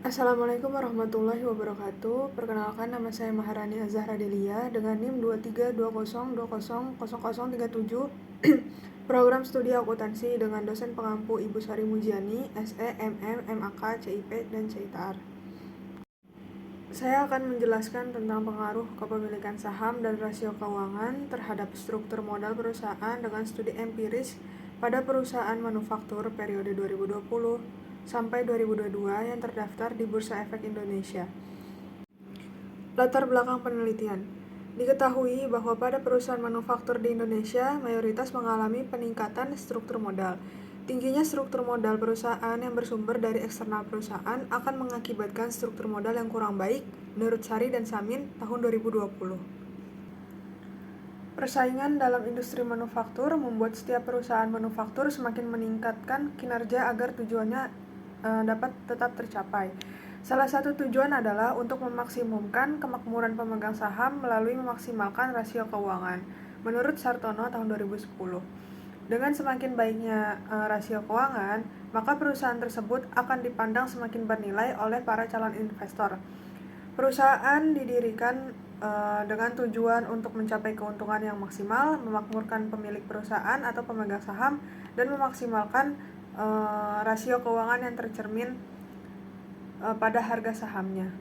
Assalamualaikum warahmatullahi wabarakatuh. Perkenalkan, nama saya Maharani Azahra Delia dengan NIM 2320200037. Program Studi Akuntansi dengan dosen pengampu Ibu Sari Mujiani, SE, MM, MAK, CIP, dan CITAR. Saya akan menjelaskan tentang pengaruh kepemilikan saham dan rasio keuangan terhadap struktur modal perusahaan dengan studi empiris pada perusahaan manufaktur periode 2020 sampai 2022 yang terdaftar di Bursa Efek Indonesia. Latar belakang penelitian. Diketahui bahwa pada perusahaan manufaktur di Indonesia mayoritas mengalami peningkatan struktur modal. Tingginya struktur modal perusahaan yang bersumber dari eksternal perusahaan akan mengakibatkan struktur modal yang kurang baik menurut Sari dan Samin tahun 2020. Persaingan dalam industri manufaktur membuat setiap perusahaan manufaktur semakin meningkatkan kinerja agar tujuannya dapat tetap tercapai. Salah satu tujuan adalah untuk memaksimumkan kemakmuran pemegang saham melalui memaksimalkan rasio keuangan. Menurut Sartono tahun 2010. Dengan semakin baiknya rasio keuangan, maka perusahaan tersebut akan dipandang semakin bernilai oleh para calon investor. Perusahaan didirikan dengan tujuan untuk mencapai keuntungan yang maksimal, memakmurkan pemilik perusahaan atau pemegang saham, dan memaksimalkan rasio keuangan yang tercermin pada harga sahamnya.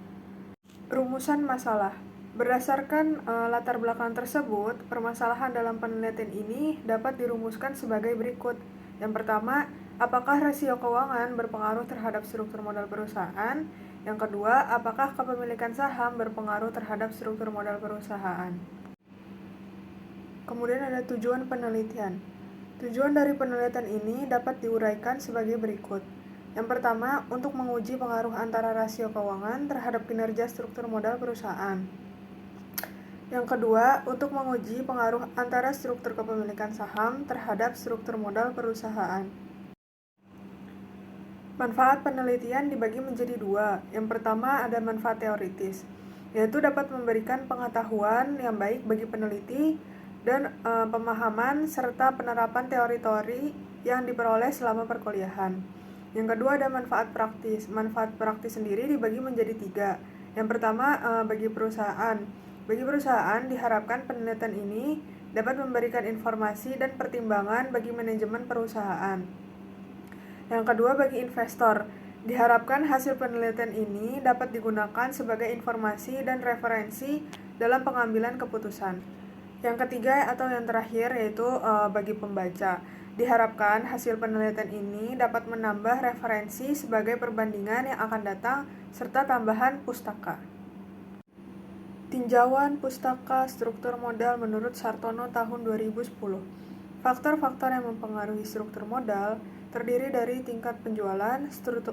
Rumusan masalah. Berdasarkan latar belakang tersebut, permasalahan dalam penelitian ini dapat dirumuskan sebagai berikut. Yang pertama, apakah rasio keuangan berpengaruh terhadap struktur modal perusahaan? Yang kedua, apakah kepemilikan saham berpengaruh terhadap struktur modal perusahaan? Kemudian ada tujuan penelitian. Tujuan dari penelitian ini dapat diuraikan sebagai berikut. Yang pertama, untuk menguji pengaruh antara rasio keuangan terhadap kinerja struktur modal perusahaan. Yang kedua, untuk menguji pengaruh antara struktur kepemilikan saham terhadap struktur modal perusahaan. Manfaat penelitian dibagi menjadi dua. Yang pertama ada manfaat teoritis, yaitu dapat memberikan pengetahuan yang baik bagi peneliti dan pemahaman serta penerapan teori-teori yang diperoleh selama perkuliahan. Yang kedua ada manfaat praktis. Manfaat praktis sendiri dibagi menjadi tiga. Yang pertama bagi perusahaan. Bagi perusahaan diharapkan penelitian ini dapat memberikan informasi dan pertimbangan bagi manajemen perusahaan. Yang kedua bagi investor. Diharapkan hasil penelitian ini dapat digunakan sebagai informasi dan referensi dalam pengambilan keputusan. Yang ketiga atau yang terakhir yaitu bagi pembaca. Diharapkan hasil penelitian ini dapat menambah referensi sebagai perbandingan yang akan datang serta tambahan pustaka. Tinjauan pustaka struktur modal menurut Sartono tahun 2010. Faktor-faktor yang mempengaruhi struktur modal terdiri dari tingkat penjualan,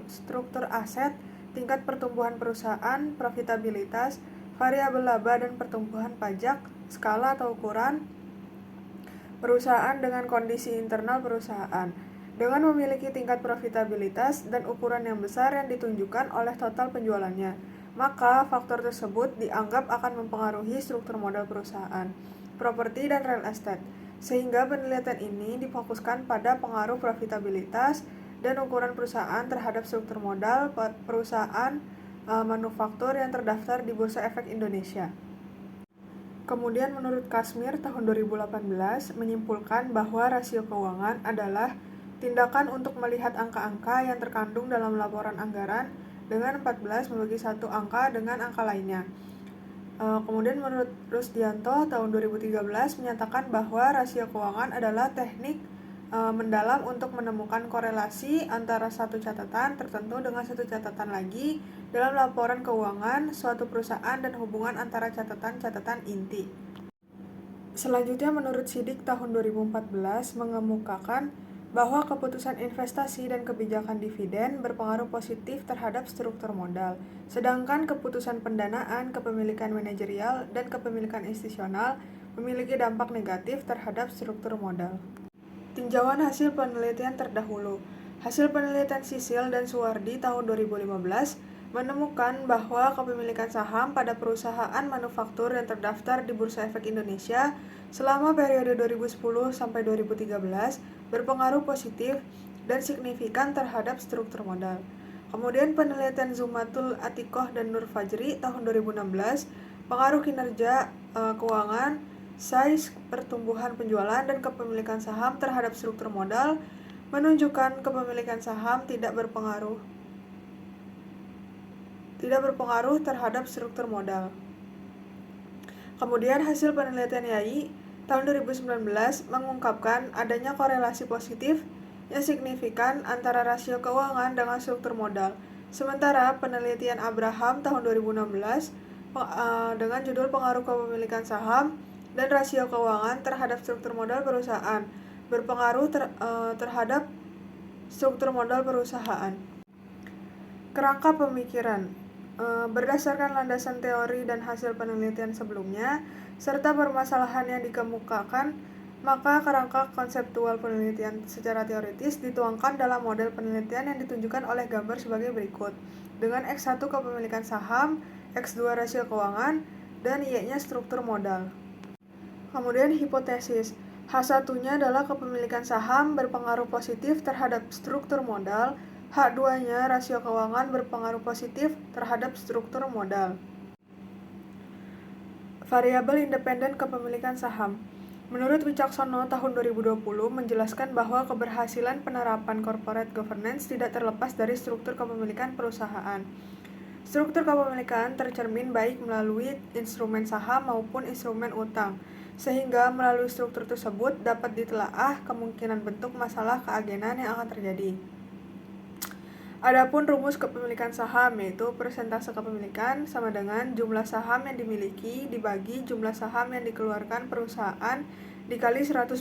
struktur aset, tingkat pertumbuhan perusahaan, profitabilitas, variabel laba dan pertumbuhan pajak, skala atau ukuran perusahaan dengan kondisi internal perusahaan. Dengan memiliki tingkat profitabilitas dan ukuran yang besar yang ditunjukkan oleh total penjualannya, maka faktor tersebut dianggap akan mempengaruhi struktur modal perusahaan, properti dan real estate. Sehingga penelitian ini difokuskan pada pengaruh profitabilitas dan ukuran perusahaan terhadap struktur modal perusahaan manufaktur yang terdaftar di Bursa Efek Indonesia. Kemudian menurut Kasmir tahun 2018 menyimpulkan bahwa rasio keuangan adalah tindakan untuk melihat angka-angka yang terkandung dalam laporan anggaran dengan 14 membagi satu angka dengan angka lainnya. Kemudian menurut Rusdianto tahun 2013 menyatakan bahwa rasio keuangan adalah teknik mendalam untuk menemukan korelasi antara satu catatan tertentu dengan satu catatan lagi dalam laporan keuangan suatu perusahaan dan hubungan antara catatan-catatan inti. Selanjutnya menurut Sidik tahun 2014 mengemukakan bahwa keputusan investasi dan kebijakan dividen berpengaruh positif terhadap struktur modal, sedangkan keputusan pendanaan, kepemilikan manajerial, dan kepemilikan institusional memiliki dampak negatif terhadap struktur modal. Tinjauan hasil penelitian terdahulu. Hasil penelitian Sisil dan Suwardi tahun 2015 menemukan bahwa kepemilikan saham pada perusahaan manufaktur yang terdaftar di Bursa Efek Indonesia selama periode 2010 sampai 2013 berpengaruh positif dan signifikan terhadap struktur modal. Kemudian penelitian Zumatul Atikoh dan Nur Fajri tahun 2016, pengaruh kinerja keuangan, size, pertumbuhan penjualan, dan kepemilikan saham terhadap struktur modal menunjukkan kepemilikan saham tidak berpengaruh terhadap struktur modal. Kemudian hasil penelitian YAI tahun 2019 mengungkapkan adanya korelasi positif yang signifikan antara rasio keuangan dengan struktur modal. Sementara penelitian Abraham tahun 2016 dengan judul pengaruh kepemilikan saham dan rasio keuangan terhadap struktur modal perusahaan berpengaruh terhadap struktur modal perusahaan. Kerangka pemikiran berdasarkan landasan teori dan hasil penelitian sebelumnya, serta permasalahan yang dikemukakan, maka kerangka konseptual penelitian secara teoritis dituangkan dalam model penelitian yang ditunjukkan oleh gambar sebagai berikut, dengan X1 kepemilikan saham, X2 rasio keuangan, dan Y-nya struktur modal. Kemudian hipotesis, H1-nya adalah kepemilikan saham berpengaruh positif terhadap struktur modal, H2-nya rasio keuangan berpengaruh positif terhadap struktur modal. Variabel independen kepemilikan saham. Menurut Wicaksono tahun 2020 menjelaskan bahwa keberhasilan penerapan corporate governance tidak terlepas dari struktur kepemilikan perusahaan. Struktur kepemilikan tercermin baik melalui instrumen saham maupun instrumen utang, sehingga melalui struktur tersebut dapat ditelaah kemungkinan bentuk masalah keagenan yang akan terjadi. Adapun rumus kepemilikan saham yaitu persentase kepemilikan sama dengan jumlah saham yang dimiliki dibagi jumlah saham yang dikeluarkan perusahaan dikali 100%.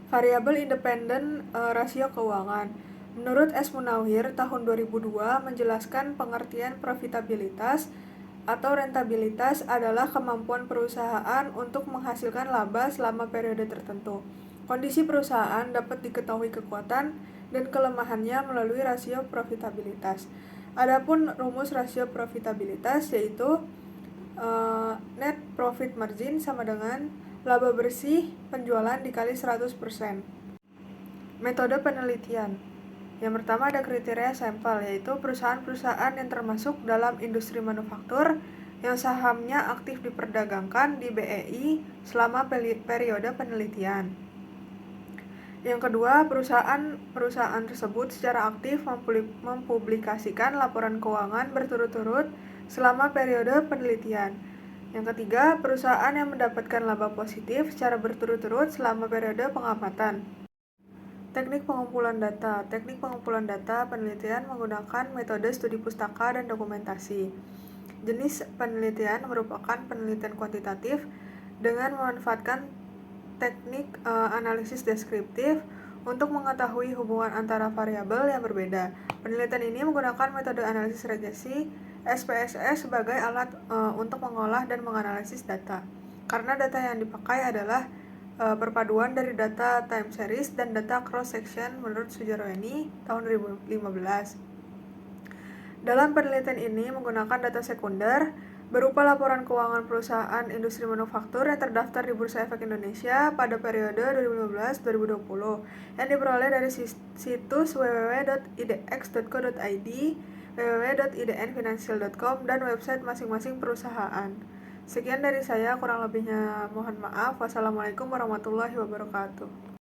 Variabel independen rasio keuangan. Menurut S. Munawir tahun 2002 menjelaskan pengertian profitabilitas atau rentabilitas adalah kemampuan perusahaan untuk menghasilkan laba selama periode tertentu. Kondisi perusahaan dapat diketahui kekuatan dan kelemahannya melalui rasio profitabilitas. Adapun rumus rasio profitabilitas yaitu net profit margin sama dengan laba bersih penjualan dikali 100%. Metode penelitian. Yang pertama ada kriteria sampel, yaitu perusahaan-perusahaan yang termasuk dalam industri manufaktur yang sahamnya aktif diperdagangkan di BEI selama periode penelitian. Yang kedua, perusahaan tersebut secara aktif mempublikasikan laporan keuangan berturut-turut selama periode penelitian. Yang ketiga, perusahaan yang mendapatkan laba positif secara berturut-turut selama periode pengamatan. Teknik pengumpulan data. Teknik pengumpulan data penelitian menggunakan metode studi pustaka dan dokumentasi. Jenis penelitian merupakan penelitian kuantitatif dengan memanfaatkan teknik analisis deskriptif untuk mengetahui hubungan antara variabel yang berbeda. Penelitian ini menggunakan metode analisis regresi SPSS sebagai alat untuk mengolah dan menganalisis data. Karena data yang dipakai adalah perpaduan dari data time series dan data cross section menurut Sujarweni tahun 2015. Dalam penelitian ini menggunakan data sekunder berupa laporan keuangan perusahaan industri manufaktur yang terdaftar di Bursa Efek Indonesia pada periode 2015-2020 yang diperoleh dari situs www.idx.co.id, www.idnfinancial.com, dan website masing-masing perusahaan. Sekian dari saya, kurang lebihnya mohon maaf. Wassalamualaikum warahmatullahi wabarakatuh.